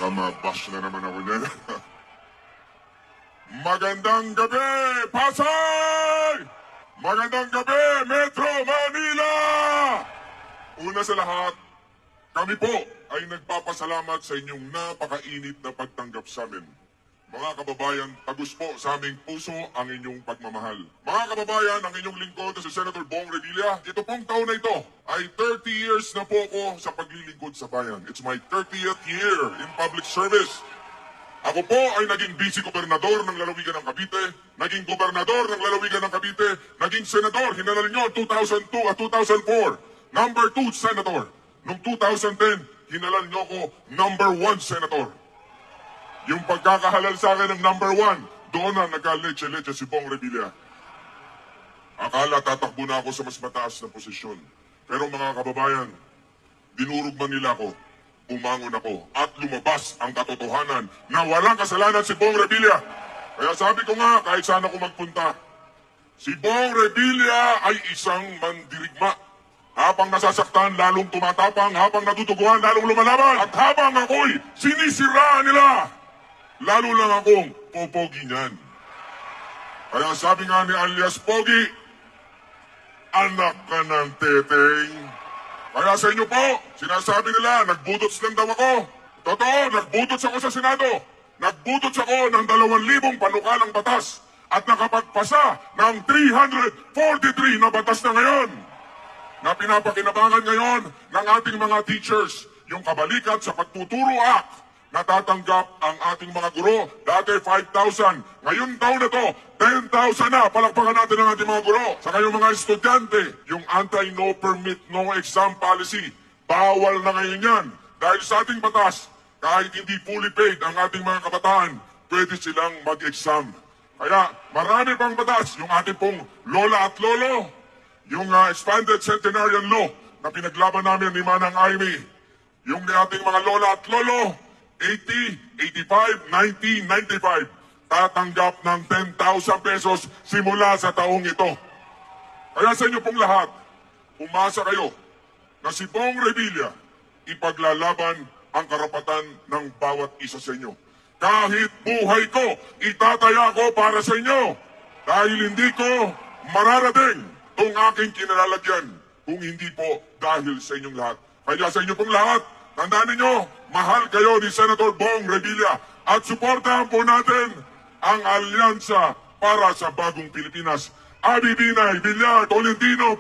baka mabash na naman ako niyan. Magandang gabi, Pasay! Magandang gabi, Metro Manila! Una sa lahat, kami po ay nagpapasalamat sa inyong napakainit na pagtanggap sa amin. Mga kababayan, tagus po sa aming puso ang inyong pagmamahal. Mga kababayan, ang inyong lingkod na si Senator Bong Revilla, ito pong taon na ito ay 30 years na po ako sa paglilingkod sa bayan. It's my 30th year in public service. Ako po ay naging vice-gobernador ng lalawigan ng Cavite, naging gobernador ng lalawigan ng Cavite, naging senador, hinalal nyo 2002 at 2004, number 2 senator. Noong 2010, hinalal nyo ko number 1 senator. Yung pagkakahalal sa akin ng number 1, doon na nagka-leche-leche si Bong Revilla. Akala tatakbo na ako sa mas mataas na posisyon. Pero mga kababayan, dinurog man nila ako, bumangon ako, at lumabas ang katotohanan na walang kasalanan si Bong Revilla. Kaya sabi ko nga, kahit saan ako magpunta, si Bong Revilla ay isang mandirigma. Habang nasasaktan, lalong tumatapang, habang natutuguan, lalong lumalaban. At habang ako'y sinisiraan nila, lalo lang akong popogi niyan. Kaya sabi nga ni alias Pogi, anak ka ng teteng. Kaya sa inyo po, sinasabi nila, nagbudots lang daw ako. Totoo, nagbudots ako sa Senado. Nagbudots ako ng 2,000 panukalang batas at nakapagpasa ng 343 na batas na ngayon na pinapakinabangan ngayon ng ating mga teachers. Yung kabalikat sa Pagtuturo Act, natatanggap ang ating mga guro. Dati 5,000. Ngayon taon na to, 10,000 na. Palakpakan natin ang ating mga guro. Sa kayong mga estudyante, yung anti-no permit, no exam policy, bawal na ngayon yan. Dahil sa ating batas, kahit hindi fully paid ang ating mga kabataan, pwede silang mag-exam. Kaya marami pang batas, yung ating pong lola at lolo, yung expanded centenarian law na pinaglaban namin ni Manang Aimee, yung ating mga lola at lolo, 80, 85, 90, 95. Tatanggap ng 10,000 pesos simula sa taong ito. Kaya sa inyo pong lahat, umasa kayo na si Bong Revilla ipaglalaban ang karapatan ng bawat isa sa inyo. Kahit buhay ko, itataya ko para sa inyo. Dahil hindi ko mararating itong aking kinalalagyan kung hindi po dahil sa inyong lahat. Kaya sa inyo pong lahat, tandaan ninyo, mahal kayo ni Senator Bong Revilla at suportahan po natin ang alyansa para sa bagong Pilipinas. Abi Binay, Villar, Tolentino,